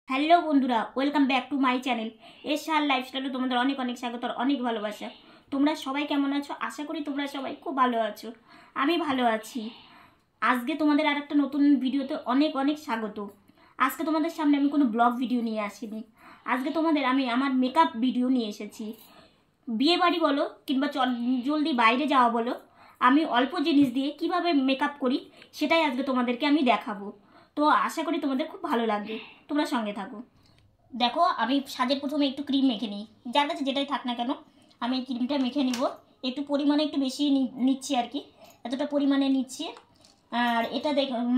Hello বন্ধুরা, welcome back to my channel এশার লাইফস্টাইলে তোমাদের অনেক অনেক স্বাগত আর অনেক ভালোবাসা। তোমরা সবাই কেমন আছো? আশা করি তোমরা সবাই খুব ভালো আছো। আমি ভালো আছি। আজকে তোমাদের আর একটা নতুন ভিডিওতে অনেক অনেক স্বাগত। আজকে তোমাদের সামনে আমি কোনো ব্লগ ভিডিও নিয়ে আসিনি। আজকে তোমাদের আমি আমার মেকআপ ভিডিও নিয়ে এসেছি। বিয়ে বাড়ি বলো কিংবা জলদি বাইরে যাওয়া বলো, আমি অল্প জিনিস দিয়ে কিভাবে মেকআপ করি সেটাই আজকে তোমাদেরকে আমি দেখাবো। তো আশা করি তোমাদের খুব ভালো লাগবে। তোমরা সঙ্গে থাকো। দেখো, আমি সাজের প্রথমে একটু ক্রিম মেখে নিই। যার কাছে যেটাই থাক না কেন, আমি এই ক্রিমটা মেখে নিব। একটু পরিমাণে একটু বেশি নিচ্ছি আর কি, এতটা পরিমাণে নিচ্ছি। আর এটা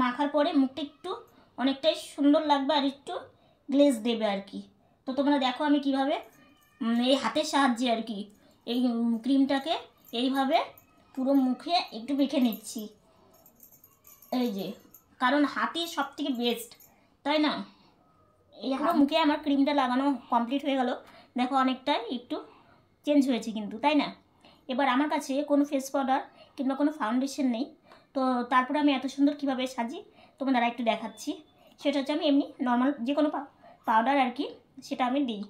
মাখার পরে মুখটা একটু অনেকটাই সুন্দর লাগবে আর একটু গ্লেজ দেবে আর কি। তো তোমরা দেখো আমি কিভাবে এই হাতের সাহায্যে আর কি এই ক্রিমটাকে এইভাবে পুরো মুখে একটু মেখে নিচ্ছি। এই যে, কারণ হাতই সব থেকে বেস্ট, তাই না? এই মুখে আমার ক্রিমটা লাগানো কমপ্লিট হয়ে গেল। দেখো অনেকটা একটু চেঞ্জ হয়েছে কিন্তু, তাই না? এবার আমার কাছে কোনো ফেস পাউডার কিংবা কোনো ফাউন্ডেশন নেই। তো তারপরে আমি এত সুন্দর কীভাবে সাজি তোমাদের একটু দেখাচ্ছি। সেটা হচ্ছে আমি এমনি নর্মাল যে কোনো পাউডার আর কি, সেটা আমি দিই।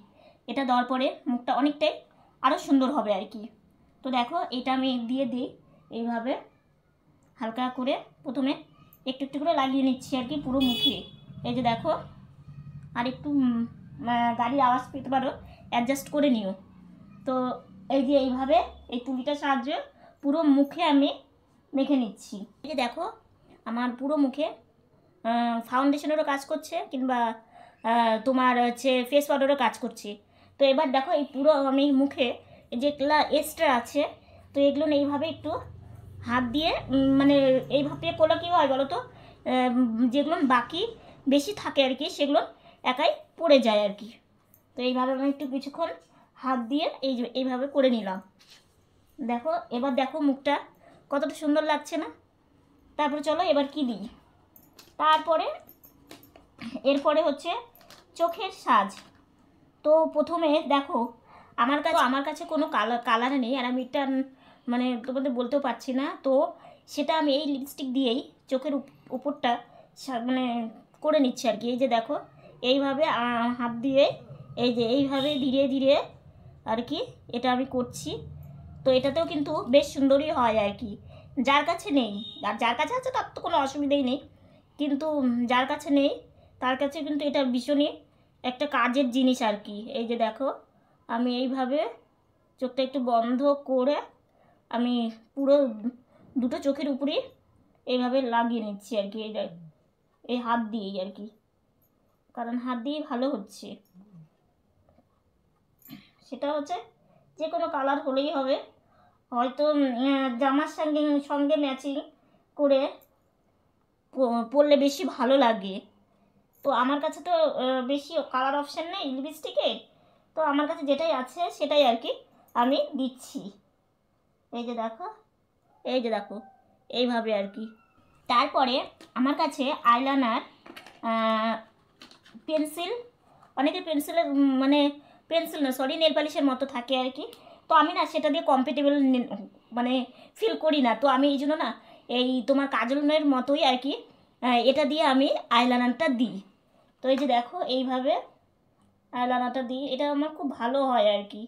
এটা দেওয়ার পরে মুখটা অনেকটাই আরও সুন্দর হবে আর কি। তো দেখো এটা আমি দিয়ে দিই এইভাবে হালকা করে, প্রথমে একটু একটু করে লাগিয়ে নিচ্ছি আর কি পুরো মুখে। এই যে দেখো, আর একটু গাড়ির আওয়াজ পেতে পারো, অ্যাডজাস্ট করে নিও। তো এই যে এইভাবে এই তুলিটার সাহায্যে পুরো মুখে আমি মেখে নিচ্ছি। এই যে দেখো আমার পুরো মুখে ফাউন্ডেশনেরও কাজ করছে কিংবা তোমার হচ্ছে ফেস পাউডারও কাজ করছে। তো এবার দেখো এই পুরো আমি মুখে যেগুলো এক্সট্রা আছে, তো এগুলো এইভাবে একটু হাত দিয়ে মানে এইভাবে করলে কী হয় বলো তো, যেগুলো বাকি বেশি থাকে আর কি সেগুলো একাই পড়ে যায় আর কি। তো এইভাবে আমি একটু কিছুক্ষণ হাত দিয়ে এইভাবে করে নিলাম। দেখো এবার দেখো মুখটা কতটা সুন্দর লাগছে না? তারপরে চলো এবার কি দিই। তারপরে এরপরে হচ্ছে চোখের সাজ। তো প্রথমে দেখো আমার কাছে কোনো কালার নেই, আর আমি এটা মানে তোমাদের বলতেও পারছি না। তো সেটা আমি এই লিপস্টিক দিয়েই চোখের উপরটা মানে করে নিচ্ছি আর কি। এই যে দেখো এইভাবে হাত দিয়ে এই যে এইভাবে ধীরে ধীরে আর কি এটা আমি করছি। তো এটাতেও কিন্তু বেশ সুন্দরই হয় আর কি। যার কাছে নেই, আর যার কাছে আছে তার তো কোনো অসুবিধাই নেই, কিন্তু যার কাছে নেই তার কাছে কিন্তু এটা ভীষণই একটা কাজের জিনিস আর কি। এই যে দেখো আমি এইভাবে চোখটা একটু বন্ধ করে আমি পুরো দুটো চোখের উপরেই এইভাবে লাগিয়ে নিচ্ছি আর কি। এই হাত দিয়েই আর কি, কারণ হাত দিয়েই ভালো হচ্ছে। সেটা হচ্ছে যে কোনো কালার হলেই হবে, হয়তো জামার সঙ্গে ম্যাচিং করে পরলে বেশি ভালো লাগে। তো আমার কাছে তো বেশি কালার অপশান নেই লিপস্টিকে, তো আমার কাছে যেটাই আছে সেটাই আর কি আমি দিচ্ছি। এই যে দেখো, এই যে দেখো এইভাবে আর কি। তারপরে আমার কাছে আইলাইনার, পেন্সিল, অনেকের পেন্সিলের মানে পেন্সিল না সরি নেল পালিশের মতো থাকে আর কি। তো আমি না সেটা দিয়ে কমফর্টেবল মানে ফিল করি না। তো আমি এই জন্য না এই তোমার কাজলের মতোই আর কি এটা দিয়ে আমি আইলাইনারটা দিই। তো এই যে দেখো এইভাবে আইলাইনারটা দিই, এটা আমার খুব ভালো হয় আর কি,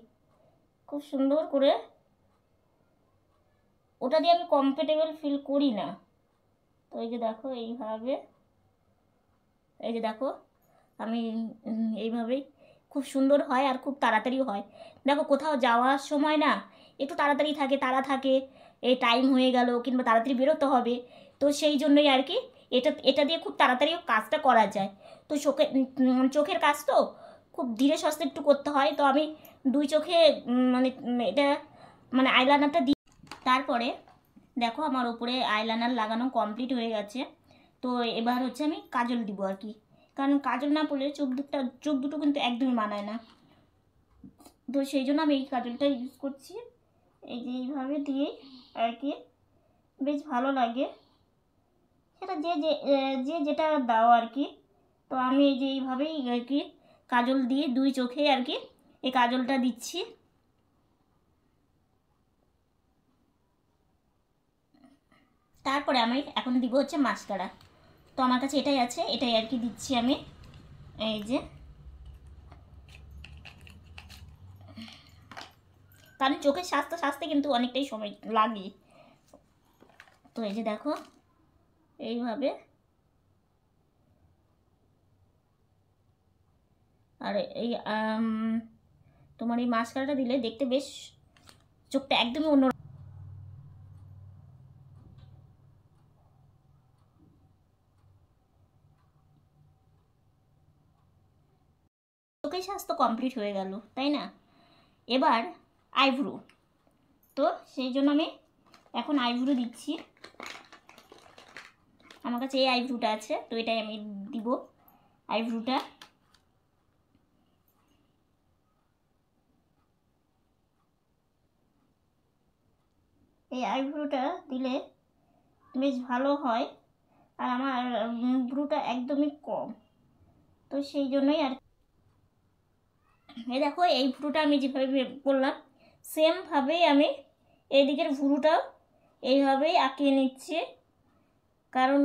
খুব সুন্দর করে। ওটা দিয়ে আমি কমফর্টেবল ফিল করি না। তো এই যে দেখো এইভাবে, এই যে দেখো আমি এইভাবেই খুব সুন্দর হয় আর খুব তাড়াতাড়িও হয়। দেখো কোথাও যাওয়ার সময় না একটু তাড়াতাড়ি থাকে, তাড়া থাকে, এই টাইম হয়ে গেল কিংবা তাড়াতাড়ি বেরোতে হবে, তো সেই জন্যই আর কি এটা দিয়ে খুব তাড়াতাড়িও কাজটা করা যায়। তো চোখের কাজ তো খুব ধীরে সুস্থে একটু করতে হয়। তো আমি দুই চোখে মানে এটা মানে আইলাইনারটা দিই। তারপরে দেখো আমার উপরে আইলাইনার লাগানো কমপ্লিট হয়ে গেছে। তো এবার হচ্ছে আমি কাজল দিব আর কি, কারণ কাজল না পড়লে চোখ দুটো কিন্তু একদমই মানায় না। তো সেই জন্য আমি এই কাজলটা ইউজ করছি। এই যে এইভাবে দিয়ে আর কি বেশ ভালো লাগে, সেটা যে যেটা দাও আর কি। তো আমি এই যে এইভাবেই আর কি কাজল দিয়ে দুই চোখে আর কি এই কাজলটা দিচ্ছি। তারপরে আমি এখন দিব হচ্ছে মাস্কারা। তো আমার কাছে এটাই আছে, এটাই আর কি দিচ্ছি আমি। এই যে কারণ চোখের স্বাস্থ্য সাজতে কিন্তু অনেকটাই সময় লাগে। তো এই যে দেখো এইভাবে, আর এই তোমার এই মাস্কারাটা দিলে দেখতে বেশ চোখটা একদমই অন্য। চোখের স্বাস্থ্য কমপ্লিট হয়ে গেল, তাই না? এবার আইব্রো, তো সেই জন্য আমি এখন আইব্রো দিচ্ছি। আমার কাছে এই আইব্রোটা আছে, তো এটাই আমি দিব আইব্রোটা। এই আইব্রোটা দিলে বেশ ভালো হয়, আর আমার ব্রুটা একদমই কম, তো সেই জন্যই আর। এই দেখো এই ভুরুটা আমি যেভাবে বললাম সেমভাবেই আমি এইদিকের ভুরুটাও এইভাবেই আঁকিয়ে নিচ্ছি, কারণ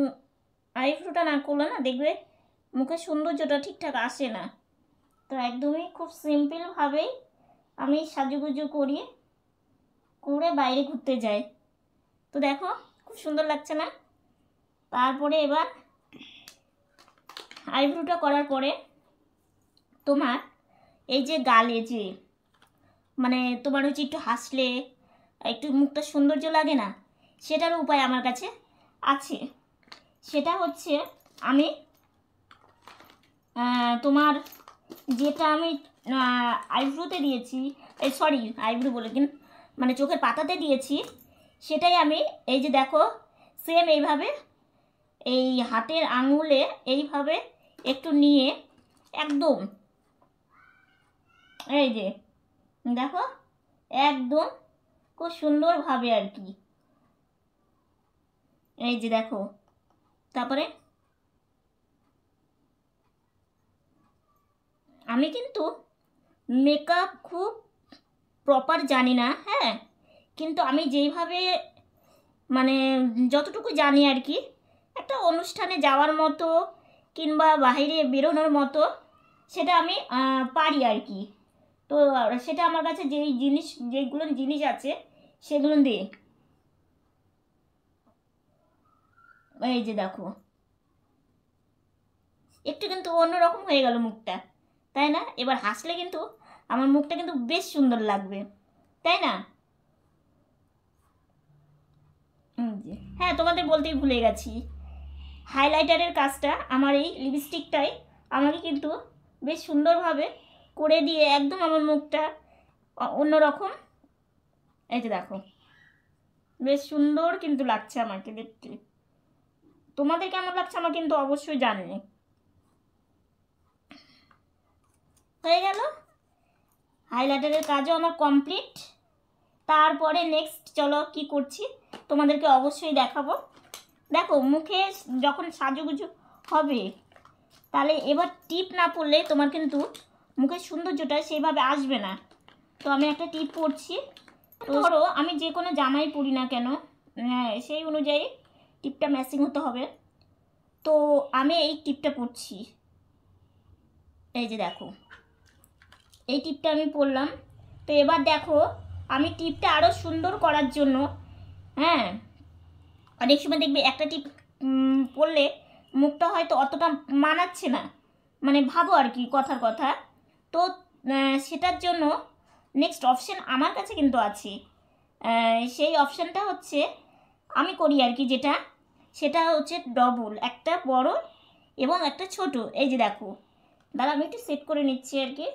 আইব্রোটা না করলে না দেখবে মুখের সৌন্দর্যটা ঠিকঠাক আসে না। তো একদমই খুব সিম্পলভাবেই আমি সাজুগুজু করে বাইরে ঘুরতে যাই। তো দেখো খুব সুন্দর লাগছে না? তারপরে এবার আইব্রোটা করার পরে তোমার এই যে গালে যে মানে তোমার হচ্ছে একটু হাসলে একটু মুখটা সৌন্দর্য লাগে না, সেটারও উপায় আমার কাছে আছে। সেটা হচ্ছে আমি তোমার যেটা আমি আইব্রোতে দিয়েছি, সরি আইব্রো বলে দিন, মানে চোখের পাতাতে দিয়েছি, সেটাই আমি এই যে দেখো সেম এইভাবে এই হাতের আঙুলে এইভাবে একটু নিয়ে একদম এই যে দেখো একদম খুব সুন্দরভাবে আর কি, এই যে দেখো। তারপরে আমি কিন্তু মেকআপ খুব প্রপার জানি না, হ্যাঁ, কিন্তু আমি যেইভাবে মানে যতটুকু জানি আর কি, একটা অনুষ্ঠানে যাওয়ার মতো কিংবা বাইরে বেরোনোর মতো সেটা আমি পারি আর কি। তো সেটা আমার কাছে যেগুলো জিনিস আছে সেগুলো দিয়ে এই যে দেখো একটু কিন্তু অন্যরকম হয়ে গেল মুখটা, তাই না? এবার হাসলে কিন্তু আমার মুখটা কিন্তু বেশ সুন্দর লাগবে, তাই না? হ্যাঁ, তোমাদের বলতেই ভুলে গেছি, হাইলাইটারের কাজটা আমার এই লিপস্টিকটাই আমাকে কিন্তু বেশ সুন্দরভাবে করে দিয়ে একদম আমার মুখটা অন্যরকম, এই যে দেখো বেশ সুন্দর কিন্তু লাগছে আমাকে দেখতে। তোমাদের কেমন লাগছে আমার কিন্তু অবশ্যই জানিয়ে। হয়ে গেল, হাইলাইটারের কাজও আমার কমপ্লিট। তারপরে নেক্সট চলো কি করছি তোমাদেরকে অবশ্যই দেখাবো। দেখো মুখে যখন সাজুগুজু হবে তাহলে এবার টিপ না পড়লে তোমার কিন্তু মুখের সৌন্দর্যটা সেইভাবে আসবে না। তো আমি একটা টিপ পরছি, তো ধরো আমি যে কোনো জামাই পরি না কেন সেই অনুযায়ী টিপটা ম্যাচিং হতে হবে। তো আমি এই টিপটা পরছি, এই যে দেখো এই টিপটা আমি পরলাম। তো এবার দেখো আমি টিপটা আরও সুন্দর করার জন্য, হ্যাঁ, অনেক সময় দেখবে একটা টিপ পরলে মুখটা হয়তো অতটা মানাচ্ছে না, মানে ভাবো আর কি কথার কথা। তো সেটার জন্য নেক্সট অপশান আমার কাছে কিন্তু আছে। সেই অপশানটা হচ্ছে আমি করি আর কি, যেটা সেটা হচ্ছে ডবল, একটা বড় এবং একটা ছোট। এই যে দেখো দাঁড়া আমি একটু সেট করে নিচ্ছি আর কি।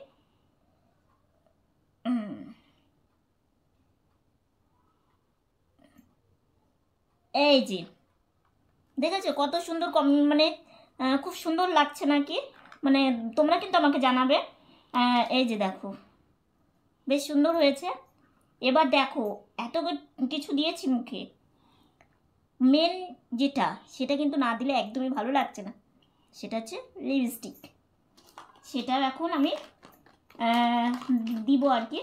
এই যে দেখেছো কত সুন্দর মানে খুব সুন্দর লাগছে নাকি? মানে তোমরা কিন্তু আমাকে জানাবে। এই যে দেখো বেশ সুন্দর হয়েছে। এবার দেখো এত কিছু দিয়েছি মুখে, মেন যেটা সেটা কিন্তু না দিলে একদমই ভালো লাগছে না, সেটা হচ্ছে লিপস্টিক। সেটা এখন আমি দিব আর কি।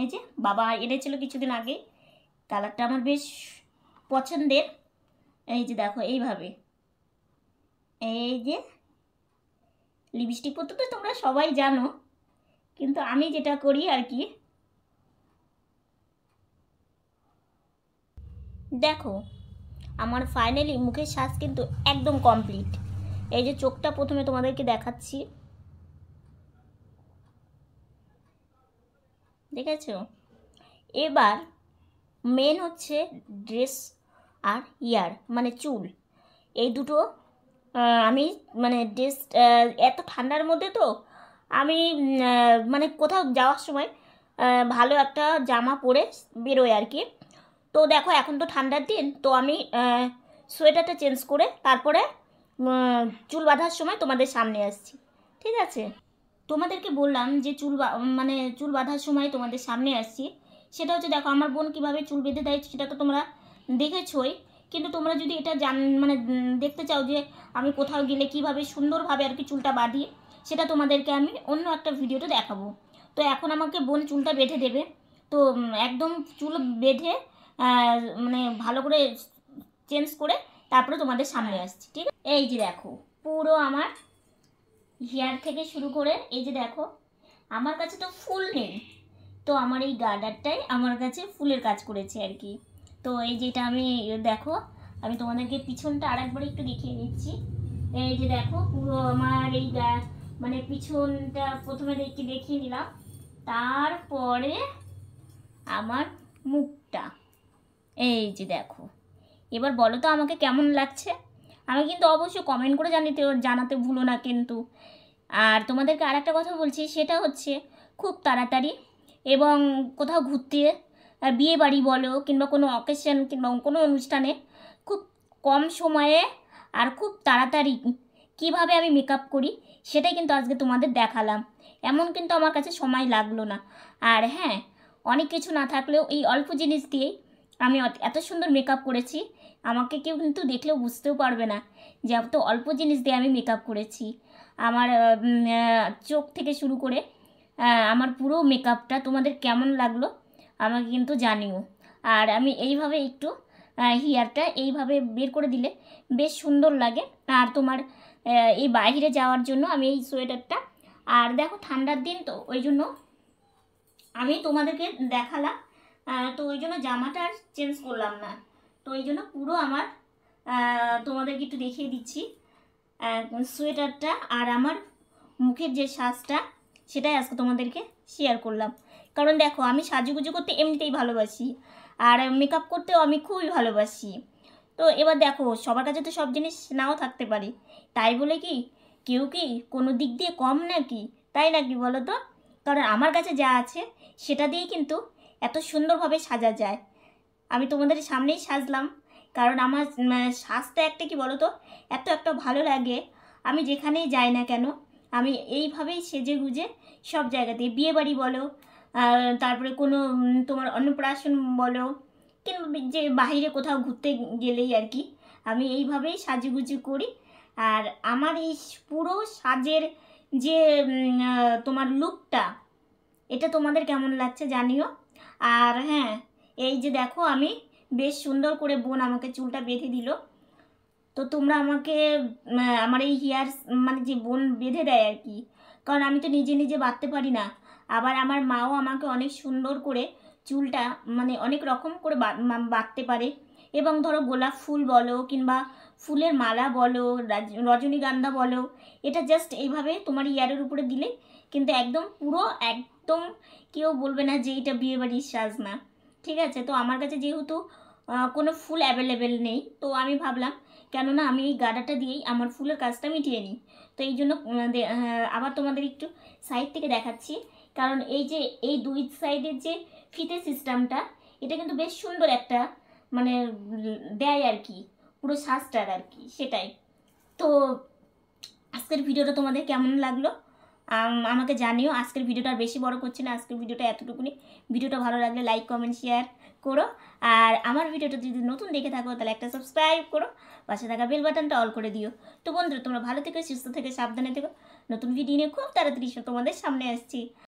এই যে বাবা এনেছিল কিছুদিন আগে, কালারটা আমার বেশ পছন্দের। এই যে দেখো এইভাবে এই যে লিপস্টিক পরতে তো তোমরা সবাই জানো, কিন্তু আমি যেটা করি আর কি দেখো আমার ফাইনালি মুখের সাজ কিন্তু একদম কমপ্লিট। এই যে চোখটা প্রথমে তোমাদেরকে দেখাচ্ছি, দেখেছো? এবার মেন হচ্ছে ড্রেস আর ইয়ার মানে চুল, এই দুটো আমি মানে ড্রেস এত ঠান্ডার মধ্যে তো আমি মানে কোথাও যাওয়ার সময় ভালো একটা জামা পরে বেরোই আর কি। তো দেখো এখন তো ঠান্ডার দিন, তো আমি সোয়েটারটা চেঞ্জ করে তারপরে চুল বাঁধার সময় তোমাদের সামনে আসছি, ঠিক আছে? তোমাদেরকে বললাম যে মানে চুল বাঁধার সময় তোমাদের সামনে আসছি, সেটা হচ্ছে দেখো আমার বোন কীভাবে চুল বেঁধে দেয় সেটা তো তোমরা দেখেছোই। কিন্তু তোমরা যদি এটা মানে দেখতে চাও যে আমি কোথাও গেলে কীভাবে সুন্দরভাবে আর কি চুলটা বাঁধি, সেটা তোমাদেরকে আমি অন্য একটা ভিডিওতে দেখাবো। তো এখন আমাকে বোন চুলটা বেঁধে দেবে, তো একদম চুল বেঁধে মানে ভালো করে চেঞ্জ করে তারপরে তোমাদের সামনে আসছি, ঠিক আছে? এই যে দেখো পুরো আমার হেয়ার থেকে শুরু করে এই যে দেখো আমার কাছে তো ফুল নেই, তো আমার এই গার্ডারটাই আমার কাছে ফুলের কাজ করেছে আর কি। তো এই যেটা আমি দেখো আমি তোমাদেরকে পিছনটা আরেকবার একটু দেখিয়ে দিচ্ছি। এই যে দেখো পুরো আমার এই মানে পিছনটা প্রথমে দেখিয়ে নিলাম, তারপরে আমার মুখটা এই যে দেখো। এবার বলো তো আমাকে কেমন লাগছে? আমি কিন্তু অবশ্যই কমেন্ট করে জানাতে ভুলো না কিন্তু। আর তোমাদেরকে আর একটা কথা বলছি, সেটা হচ্ছে খুব তাড়াতাড়ি এবং কোথাও ঘুরতে বিয়ে বাড়ি বলো কিংবা কোনো অকেশন কিংবা কোনো অনুষ্ঠানে খুব কম সময়ে আর খুব তাড়াতাড়ি কিভাবে আমি মেকআপ করি সেটাই কিন্তু আজকে তোমাদের দেখালাম। এমন কিন্তু আমার কাছে সময় লাগলো না। আর হ্যাঁ, অনেক কিছু না থাকলেও এই অল্প জিনিস দিয়েই আমি এত সুন্দর মেকআপ করেছি, আমাকে কেউ কিন্তু দেখলেও বুঝতেও পারবে না যে এত অল্প জিনিস দিয়ে আমি মেকআপ করেছি। আমার চোখ থেকে শুরু করে আমার পুরো মেকআপটা তোমাদের কেমন লাগলো আমাকে কিন্তু জানিও। আর আমি এইভাবে একটু হেয়ারটা এইভাবে বের করে দিলে বেশ সুন্দর লাগে। আর তোমার এই বাইরে যাওয়ার জন্য আমি এই সোয়েটারটা, আর দেখো ঠান্ডার দিন তো ওই জন্য আমি তোমাদেরকে দেখালাম, তো ওই জন্য জামাটা আর চেঞ্জ করলাম না। তো ওই জন্য পুরো আমার তোমাদেরকে একটু দেখিয়ে দিচ্ছি সোয়েটারটা আর আমার মুখের যে সাজটা, সেটাই আজকে তোমাদেরকে শেয়ার করলাম। কারণ দেখো আমি সাজুগুজু করতে এমনিতেই ভালোবাসি, আর মেকআপ করতেও আমি খুবই ভালোবাসি। তো এবার দেখো সবার কাছে তো সব জিনিস নাও থাকতে পারে, তাই বলে কি কেউ কি কোনো দিক দিয়ে কম নাকি? তাই নাকি বলো তো? কারণ আমার কাছে যা আছে সেটা দিয়েই কিন্তু এত সুন্দরভাবে সাজা যায়। আমি তোমাদের সামনেই সাজলাম, কারণ আমার সাজটা একটা কি বলো তো এত একটা ভালো লাগে। আমি যেখানেই যাই না কেন আমি এইভাবেই সেজে গুজে সব জায়গাতে, বিয়ে বাড়ি বলো তারপরে কোনো তোমার অন্নপ্রাশন বলো কিংবা যে বাইরে কোথাও ঘুরতে গেলেই আর কি আমি এইভাবেই সাজুগুজু করি। আর আমার এই পুরো সাজের যে তোমার লুকটা, এটা তোমাদের কেমন লাগছে জানিও। আর হ্যাঁ, এই যে দেখো আমি বেশ সুন্দর করে বোন আমাকে চুলটা বেঁধে দিল। তো তোমরা আমাকে আমার এই হেয়ার মানে যে বোন বেঁধে দেয় আর কি, কারণ আমি তো নিজে নিজে বাঁধতে পারি না। আবার আমার মাও আমাকে অনেক সুন্দর করে চুলটা মানে অনেক রকম করে বাঁধতে পারে। এবং ধরো গোলাপ ফুল বলো কিংবা ফুলের মালা বলো, রজনীগন্ধা বলো, এটা জাস্ট এইভাবে তোমার ইয়ারের উপরে দিলে কিন্তু একদম পুরো একদম কেউ বলবে না যে এটা বিয়েবাড়ির সাজ না, ঠিক আছে? তো আমার কাছে যেহেতু কোনো ফুল অ্যাভেলেবেল নেই, তো আমি ভাবলাম কেননা আমি এই গাডারটা দিয়েই আমার ফুলের কাজটা মিটিয়ে নিই। তো এই জন্য আবার তোমাদের একটু সাইড থেকে দেখাচ্ছি, কারণ এই যে এই দুই সাইডের যে ফিতে সিস্টেমটা, এটা কিন্তু বেশ সুন্দর একটা মানে দেয় আর কি পুরো সাজটার আর কি, সেটাই। তো আজকের ভিডিওটা তোমাদের কেমন লাগলো আমাকে জানিও। আজকের ভিডিওটা আর বেশি বড় করছি না, আজকের ভিডিওটা এতটুকুনি। ভিডিওটা ভালো লাগলে লাইক কমেন্ট শেয়ার করো। আর আমার ভিডিওটা যদি নতুন দেখে থাকো তাহলে একটা সাবস্ক্রাইব করো, পাশে থাকা বেল বাটনটা অল করে দিও। তো বন্ধুরা তোমরা ভালো থেকো, সুস্থ থেকে, সাবধানে থেকো। নতুন ভিডিও নিয়ে খুব তাড়াতাড়ি তোমাদের সামনে আসছি।